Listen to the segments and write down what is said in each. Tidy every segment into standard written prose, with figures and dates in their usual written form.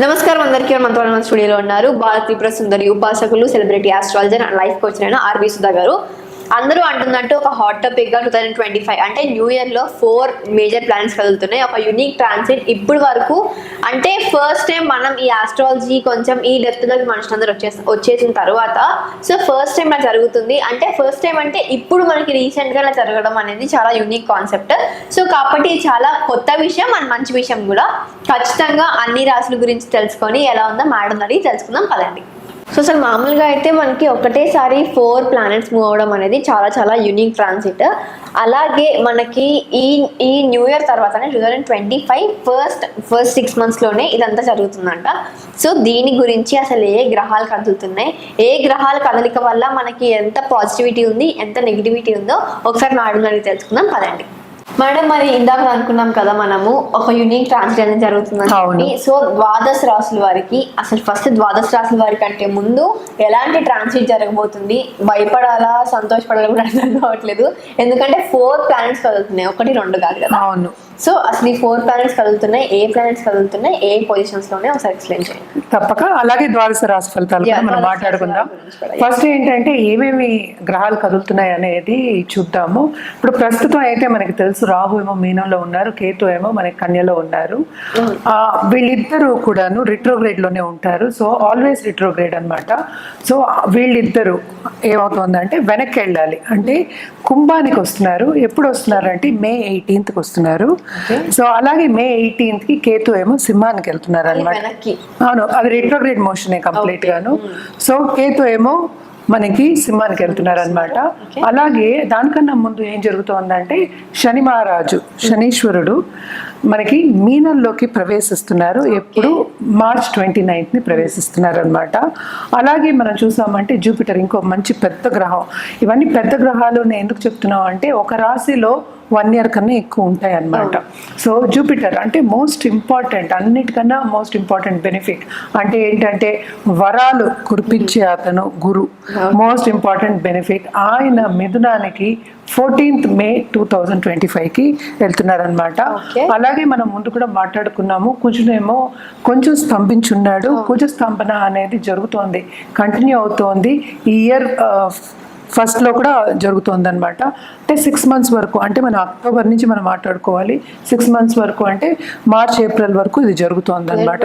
నమస్కారం అందరికీ. మనతో స్టూడియోలో ఉన్నారు భారత్ త్రిపుర సుందరి ఉపాసకులు, celebrity astrologer and life coach అయిన ఆర్వి సుధా గారు. అందరూ అంటున్నట్టు ఒక హాట్ టాపిక్ గా 2025 అంటే న్యూ ఇయర్ లో 4 మేజర్ ప్లానెట్స్ కదులుతున్నాయి. ఒక యూనిక్ ట్రాన్సిట్ ఇప్పుడు వరకు అంటే ఫస్ట్ టైం మనం ఈ ఆస్ట్రాలజీ కొంచెం ఈ డెప్త్ లోకి మనుషులందరూ వచ్చేసిన తర్వాత సో ఫస్ట్ టైం ఇలా జరుగుతుంది. అంటే ఫస్ట్ టైం అంటే ఇప్పుడు మనకి రీసెంట్ గా ఇలా జరగడం అనేది చాలా యూనిక్ కాన్సెప్ట్. సో కాబట్టి చాలా కొత్త విషయం అండ్ మంచి విషయం కూడా. ఖచ్చితంగా అన్ని రాశుల గురించి తెలుసుకొని ఎలా ఉందో మేడం అడిగి తెలుసుకుందాం పదండి. సో అసలు మామూలుగా అయితే మనకి ఒకటేసారి 4 ప్లానెట్స్ మూవ్ అవడం అనేది చాలా చాలా యూనిక్ ట్రాన్సిట్. అలాగే మనకి ఈ న్యూ ఇయర్ తర్వాత 2025 ఫస్ట్ 6 monthsలోనే ఇదంతా జరుగుతుందంట. సో దీని గురించి అసలు ఏ గ్రహాలు కదులుతున్నాయి, ఏ గ్రహాల కదలిక వల్ల మనకి ఎంత పాజిటివిటీ ఉంది, ఎంత నెగిటివిటీ ఉందో ఒకసారి మేడం అడిగి తెలుసుకుందాం పదండి. మేడం, మరి ఇందాక అనుకున్నాం కదా మనము ఒక యూనిక్ ట్రాన్సిట్ అనేది జరుగుతుందని. సో ద్వాదశ రాశుల వారికి అసలు ఫస్ట్ ద్వాదశ రాశుల వారికి అంటే ముందు ఎలాంటి ట్రాన్సిట్ జరగబోతుంది, భయపడాలా సంతోషపడాలా కూడా అర్థం కావట్లేదు. ఎందుకంటే 4 ప్లానెట్స్ కదులుతున్నాయి, 1 2 కాదు కదా. అవును. సో అసలు ఈ 4 ప్లానెట్స్ కదులుతున్నాయి, ఏ ప్లానెట్స్ కదులుతున్నాయి, ఏ పొజిషన్స్ లోనే ఒకసారి ఎక్స్ప్లెయిన్ చేయండి. తప్పక. అలాగే ద్వాదశ రాశి ఫలితాలు కూడా మనం మాట్లాడుకుందాం. ఫస్ట్ ఏంటంటే ఏమేమి గ్రహాలు కదులుతున్నాయి అనేది చూద్దాము. ఇప్పుడు ప్రస్తుతం అయితే మనకి తెలుసు రాహు ఏమో మీనంలో ఉన్నారు, కేతు ఏమో మనకి కన్యలో ఉన్నారు. వీళ్ళిద్దరూ కూడాను రిట్రోగ్రేడ్ లోనే ఉంటారు. సో ఆల్వేస్ రిట్రోగ్రేడ్ అనమాట. సో వీళ్ళిద్దరూ ఏమవుతుందంటే వెనక్కి వెళ్ళాలి, అంటే కుంభానికి వస్తున్నారు. ఎప్పుడు వస్తున్నారు అంటే May 18th వస్తున్నారు. సో అలాగే May 18th కేతు ఏమో సింహానికి వెళ్తున్నారు అనమాట. అవును, అది రిట్రోగ్రేడ్ మోషన్ కంప్లీట్ గాను. సో కేతు ఏమో మనకి సింహానికి వెళ్తున్నారు అనమాట. అలాగే దానికన్నా ముందు ఏం జరుగుతుందంటే శని మహారాజు, శనీశ్వరుడు మనకి మీనంలోకి ప్రవేశిస్తున్నారు. ఎప్పుడు March 29th ప్రవేశిస్తున్నారు అనమాట. అలాగే మనం చూసామంటే జూపిటర్ ఇంకో మంచి పెద్ద గ్రహం. ఇవన్నీ పెద్ద గ్రహాలు నేను ఎందుకు చెప్తున్నాం అంటే ఒక రాశిలో 1 year కన్నా ఎక్కువ ఉంటాయి అన్నమాట. సో జూపిటర్ అంటే మోస్ట్ ఇంపార్టెంట్, అన్నిటికన్నా మోస్ట్ ఇంపార్టెంట్ బెనిఫిట్ అంటే ఏంటంటే వరాలు కురిపించే అతను గురు, మోస్ట్ ఇంపార్టెంట్ బెనిఫిట్. ఆయన మిథునానికి 14th May 2025 వెళ్తున్నారు అనమాట. అలాగే మనం ముందు కూడా మాట్లాడుకున్నాము, కొంచెం స్తంభించున్నాడు. కుజ స్తంభన అనేది జరుగుతోంది, కంటిన్యూ అవుతోంది. ఈ ఇయర్ ఫస్ట్లో కూడా జరుగుతుంది అనమాట. అంటే 6 months వరకు, అంటే మన అక్టోబర్ నుంచి మనం మాట్లాడుకోవాలి. 6 months వరకు అంటే March April వరకు ఇది జరుగుతుంది అనమాట.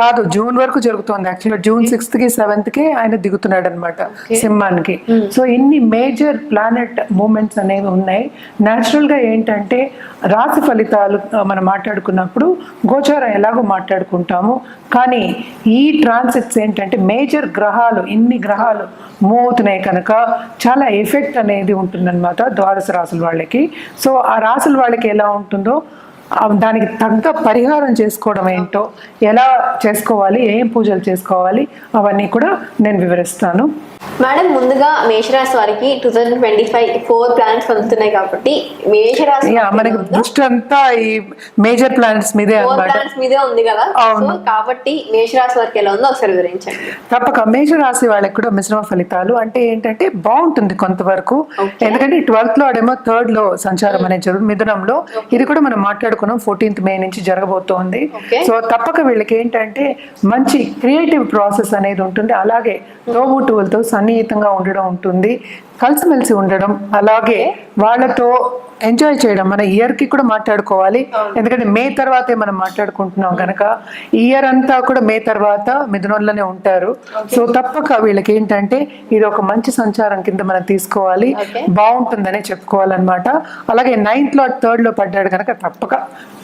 కాదు, జూన్ వరకు జరుగుతుంది. యాక్చువల్గా June 6th 7th ఆయన దిగుతున్నాడు అనమాట సింహానికి. సో ఇన్ని మేజర్ ప్లానెట్ మూమెంట్స్ అనేవి ఉన్నాయి. న్యాచురల్ గా ఏంటంటే రాశి ఫలితాలు మనం మాట్లాడుకున్నప్పుడు గోచారం ఎలాగో మాట్లాడుకుంటాము, కానీ ఈ ట్రాన్సిట్స్ ఏంటంటే మేజర్ గ్రహాలు, ఇన్ని గ్రహాలు మూవ్ అవుతున్నాయి కనుక చాలా ఎఫెక్ట్ అనేది ఉంటుందన్నమాట ద్వాదశ రాశుల వాళ్ళకి. సో ఆ రాశుల వాళ్ళకి ఎలా ఉంటుందో దానికి తగ్గ పరిహారం చేసుకోవడం ఏంటో, ఎలా చేసుకోవాలి, ఏం పూజలు చేసుకోవాలి, అవన్నీ కూడా నేను వివరిస్తాను. మేడం, ముందుగా మేషరాశి వారికి 2025 4 ప్లానెట్స్ కదులుతున్నాయి కాబట్టి మేషరాశి మనకి దృష్టి అంతా ఈ మేజర్ ప్లానెట్స్ మీదే ఉంది కదా. కాబట్టి మేషరాశి వారికి ఎలా ఉందో ఒకసారి వివరించండి. తప్పక. మేషరాశి వాళ్ళకి కూడా మిశ్రమ ఫలితాలు అంటే ఏంటంటే బాగుంటుంది కొంతవరకు. ఎందుకంటే 12th లో ఆడేమో 3rd లో సంచారం అనేది జరుగుతుంది మిథునంలో. ఇది కూడా మనం మాట్లాడుకున్నాం 14th May నుంచి జరగబోతోంది. సో తప్పక వీళ్ళకి ఏంటంటే మంచి క్రియేటివ్ ప్రాసెస్ అనేది ఉంటుంది. అలాగే తోబుట్టువులతో సన్నిహితంగా ఉండడం ఉంటుంది, కలిసిమెలిసి ఉండడం, అలాగే వాళ్ళతో ఎంజాయ్ చేయడం. మన ఇయర్ కి కూడా మాట్లాడుకోవాలి, ఎందుకంటే మే తర్వాతే మనం మాట్లాడుకుంటున్నాం కనుక ఇయర్ అంతా కూడా మే తర్వాత మిథునంలోనే ఉంటారు. సో తప్పక వీళ్ళకి ఏంటంటే ఇది ఒక మంచి సంచారం కింద మనం తీసుకోవాలి, బాగుంటుందనే చెప్పుకోవాలన్నమాట. అలాగే 9th లో 3rd లో పడ్డాడు కనుక తప్పక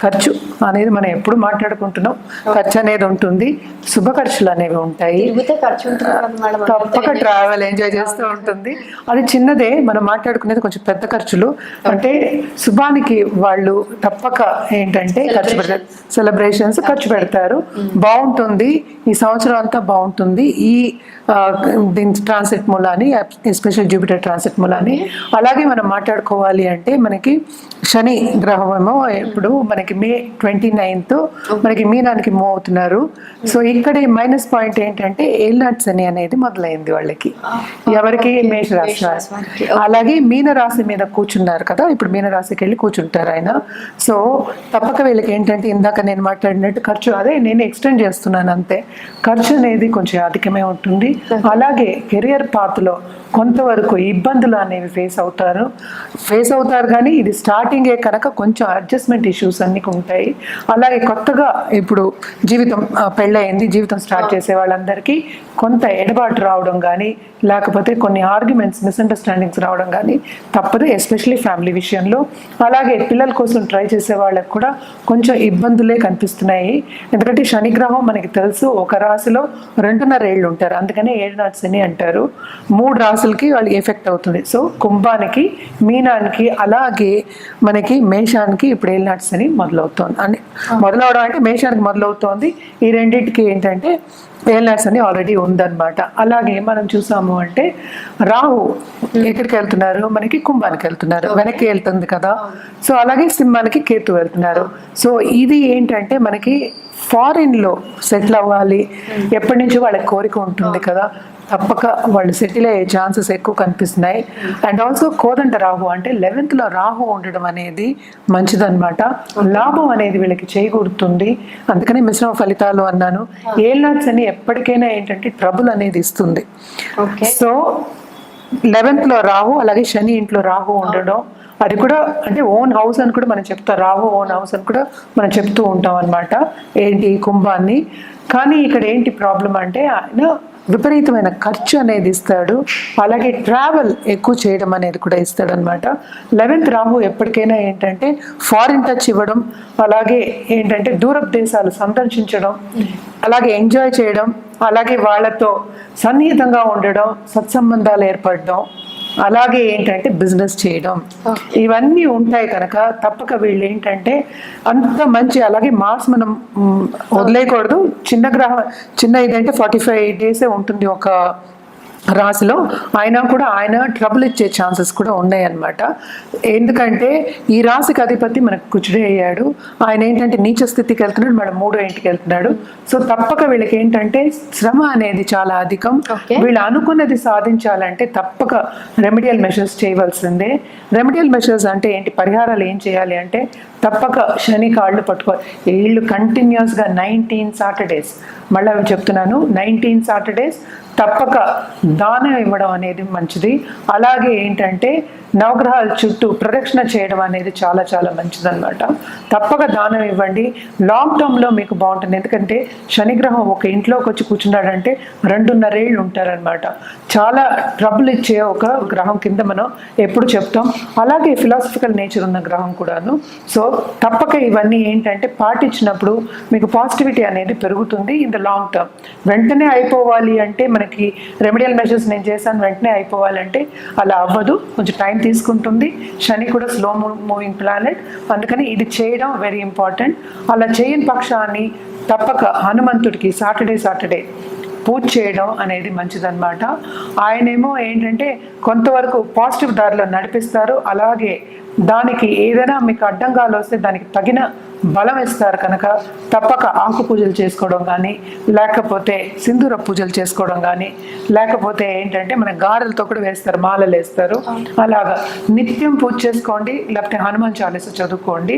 ఖర్చు అనేది మనం ఎప్పుడు మాట్లాడుకుంటున్నాం, ఖర్చు అనేది ఉంటుంది, శుభ ఖర్చులు అనేవి ఉంటాయి. తప్పక ట్రావెల్ ఎంజాయ్ చేస్తూ ఉంటుంది. అది చిన్నదే, మనం మాట్లాడుకునేది కొంచెం పెద్ద ఖర్చులు. అంటే శుభానికి వాళ్ళు తప్పక ఏంటంటే ఖర్చు పెడతారు, సెలబ్రేషన్స్ ఖర్చు పెడతారు. బాగుంటుంది, ఈ సంవత్సరం అంతా బాగుంటుంది ఈ దీని ట్రాన్సిట్ మూలాన్ని, ఎస్పెషల్ జూపిటర్ ట్రాన్సిట్ మూలాన్ని. అలాగే మనం మాట్లాడుకోవాలి అంటే మనకి శని గ్రహం ఏమో ఇప్పుడు మనకి May 29th మనకి మీనానికి మూవ్ అవుతున్నారు. సో ఇక్కడ మైనస్ పాయింట్ ఏంటంటే ఏలినాటి శని అనేది మొదలైంది వాళ్ళకి. ఎవరికి? మేషరాశి రాశి. అలాగే మీన రాశి మీద కూర్చున్నారు కదా, ఇప్పుడు మీన రాశికి వెళ్ళి కూర్చుంటారు ఆయన. సో తప్పక వీళ్ళకి ఏంటంటే ఇందాక నేను మాట్లాడినట్టు ఖర్చు, అదే నేను ఎక్స్టెండ్ చేస్తున్నాను అంతే, ఖర్చు అనేది కొంచెం అధికమే ఉంటుంది. అలాగే కెరియర్ పాత్లో కొంతవరకు ఇబ్బందులు అనేవి ఫేస్ అవుతారు కానీ ఇది స్టార్టింగే కనుక కొంచెం అడ్జస్ట్మెంట్ ఇష్యూస్ అన్ని ఉంటాయి. అలాగే కొత్తగా ఇప్పుడు జీవితం పెళ్ళయింది, జీవితం స్టార్ట్ చేసే వాళ్ళందరికీ కొంత ఎడబాటు రావడం కానీ, లేకపోతే కొన్ని ఆర్గ్యుమెంట్స్, మిస్అండర్స్టాండింగ్స్ రావడం కానీ తప్పదు, ఎస్పెషలీ ఫ్యామిలీ విషయంలో. అలాగే పిల్లల కోసం ట్రై చేసే వాళ్ళకి కూడా కొంచెం ఇబ్బందులే కనిపిస్తున్నాయి. ఎందుకంటే శనిగ్రహం మనకి తెలుసు ఒక రాశిలో 2.5 ఏళ్ళు ఉంటారు, అందుకనే 7 నాటి శని అంటారు. 3 రాశులకి వాళ్ళకి ఎఫెక్ట్ అవుతుంది. సో కుంభానికి, మీనానికి, అలాగే మనకి మేషానికి ఇప్పుడు 7 నాటి శని మొదలవుతుంది. అని మొదలవడం అంటే మేషానికి మొదలవుతోంది. ఈ రెండింటికి ఏంటంటే ఏల్నాట్స్ అని ఆల్రెడీ ఉందన్నమాట. అలాగే మనం చూసాము అంటే రాహు ఎక్కడికి వెళ్తున్నారు, మనకి కుంభానికి వెళ్తున్నారు, వెనక్కి వెళ్తుంది కదా. సో అలాగే సింహానికి కేతు వెళ్తున్నారు. సో ఇది ఏంటంటే మనకి ఫారిన్ లో సెటిల్ అవ్వాలి, ఎప్పటి నుంచో వాళ్ళకి కోరిక ఉంటుంది కదా, తప్పక వాళ్ళు సెటిల్ అయ్యే ఛాన్సెస్ ఎక్కువ కనిపిస్తున్నాయి. అండ్ ఆల్సో కోదండ రాహు అంటే 11th లో రాహు ఉండడం అనేది మంచిదన్నమాట. లాభం అనేది వీళ్ళకి చేకూరుతుంది, అందుకని మిశ్రమ ఫలితాలు అన్నాను. ఏల్నాట్స్ అని ఎప్పటికైనా ఏంటంటే ట్రబుల్ అనేది ఇస్తుంది. సో 11th లో రాహు, అలాగే శని ఇంట్లో రాహు ఉండడం, అది కూడా అంటే ఓన్ హౌస్ అని కూడా మనం చెప్తాం, రాహు ఓన్ హౌస్ అని కూడా మనం చెప్తూ ఉంటాం అనమాట ఏంటి కుంభాన్ని. కానీ ఇక్కడ ఏంటి ప్రాబ్లం అంటే ఆయన విపరీతమైన ఖర్చు అనేది ఇస్తాడు, అలాగే ట్రావెల్ ఎక్కువ చేయడం అనేది కూడా ఇస్తాడు అనమాట. 11th రాహు ఎప్పటికైనా ఏంటంటే ఫారిన్ టచ్ ఇవ్వడం, అలాగే ఏంటంటే దూరపు దేశాలు సందర్శించడం, అలాగే ఎంజాయ్ చేయడం, అలాగే వాళ్ళతో సన్నిహితంగా ఉండడం, సత్సంబంధాలు ఏర్పడడం, అలాగే ఏంటంటే బిజినెస్ చేయడం, ఇవన్నీ ఉంటాయి కనుక తప్పక వీళ్ళు ఏంటంటే అంత మంచి. అలాగే మార్క్స్ మనం వదిలేయకూడదు, చిన్న ఇదంటే 45 డేసే ఉంటుంది ఒక రాశిలో, అయినా కూడా ఆయన ట్రబుల్ ఇచ్చే ఛాన్సెస్ కూడా ఉన్నాయి అన్నమాట. ఎందుకంటే ఈ రాశికి అధిపతి మనకు కుచుడే అయ్యాడు, ఆయన ఏంటంటే నీచ స్థితికి వెళ్తున్నాడు, మనం 3వ ఇంటికి వెళ్తున్నాడు. సో తప్పక వీళ్ళకి ఏంటంటే శ్రమ అనేది చాలా అధికం. వీళ్ళు అనుకున్నది సాధించాలంటే తప్పక రెమెడియల్ మెషర్స్ చేయవలసిందే. రెమెడియల్ మెషర్స్ అంటే ఏంటి, పరిహారాలు ఏం చేయాలి అంటే తప్పక శని కాళ్ళు పట్టుకోవాలి. వీళ్ళు కంటిన్యూస్గా 19 సాటర్డేస్, మళ్ళీ చెప్తున్నాను 19 సాటర్డేస్ తప్పక దానం ఇవ్వడం అనేది మంచిది. అలాగే ఏంటంటే నవగ్రహాల చుట్టూ ప్రదక్షిణ చేయడం అనేది చాలా చాలా మంచిదన్నమాట. తప్పక దానం ఇవ్వండి, లాంగ్ టర్మ్లో మీకు బాగుంటుంది. ఎందుకంటే శనిగ్రహం ఒక ఇంట్లోకి వచ్చి కూర్చున్నాడంటే 2.5 ఏళ్ళు ఉంటారనమాట. చాలా ట్రబుల్ ఇచ్చే ఒక గ్రహం కింద మనం ఎప్పుడు చెప్తాం. అలాగే ఫిలాసఫికల్ నేచర్ ఉన్న గ్రహం కూడాను. సో తప్పక ఇవన్నీ ఏంటంటే పాటించినప్పుడు మీకు పాజిటివిటీ అనేది పెరుగుతుంది ఇన్ ద లాంగ్ టర్మ్. వెంటనే అయిపోవాలి అంటే మనకి రెమెడియల్ మెషర్స్ నేను చేశాను వెంటనే అయిపోవాలంటే అలా అవ్వదు, కొంచెం టైం తీసుకుంటుంది. శని కూడా స్లో మూవింగ్ ప్లానెట్, అందుకని ఇది చేయడం వెరీ ఇంపార్టెంట్. అలా చేయని పక్షాన్ని తప్పక హనుమంతుడికి సాటర్డే పూజ చేయడం అనేది మంచిదన్నమాట. ఆయనేమో ఏంటంటే కొంతవరకు పాజిటివ్ దారిలో నడిపిస్తారు, అలాగే దానికి ఏదైనా మీకు అడ్డంగాలు వస్తే దానికి తగిన బలం ఇస్తారు కనుక తప్పక ఆకు పూజలు చేసుకోవడం కానీ, లేకపోతే సింధూర పూజలు చేసుకోవడం కానీ, లేకపోతే ఏంటంటే మన గారెలతో కూడా వేస్తారు, మాలలు వేస్తారు. అలాగా నిత్యం పూజ చేసుకోండి, లేకపోతే హనుమాన్ చాలీసా చదువుకోండి.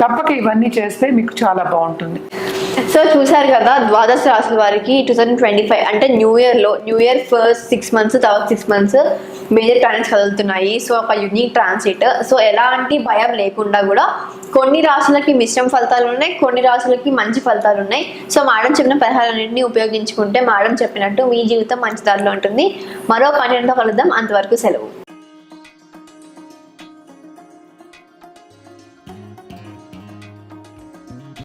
తప్పక ఇవన్నీ చేస్తే మీకు చాలా బాగుంటుంది. సో చూసారు కదా, ద్వాదశ రాశుల వారికి 2025 అంటే న్యూ ఇయర్ ఫస్ట్ 6 months, తర్వాత 6 months మేజర్ ప్లానెట్స్ కదులుతున్నాయి. సో ఒక యూనిక్ ట్రాన్సిట్. సో ఎలాంటి భయం లేకుండా కూడా కొన్ని రాశులకి మిశ్రమ ఫలితాలు ఉన్నాయి, కొన్ని రాశులకి మంచి ఫలితాలు ఉన్నాయి. సో మేడం చెప్పిన పరిహారాలన్నింటినీ ఉపయోగించుకుంటే మేడం చెప్పినట్టు మీ జీవితం మంచి దారిలో ఉంటుంది. మరో 12తో కలుద్దాం, అంతవరకు సెలవు.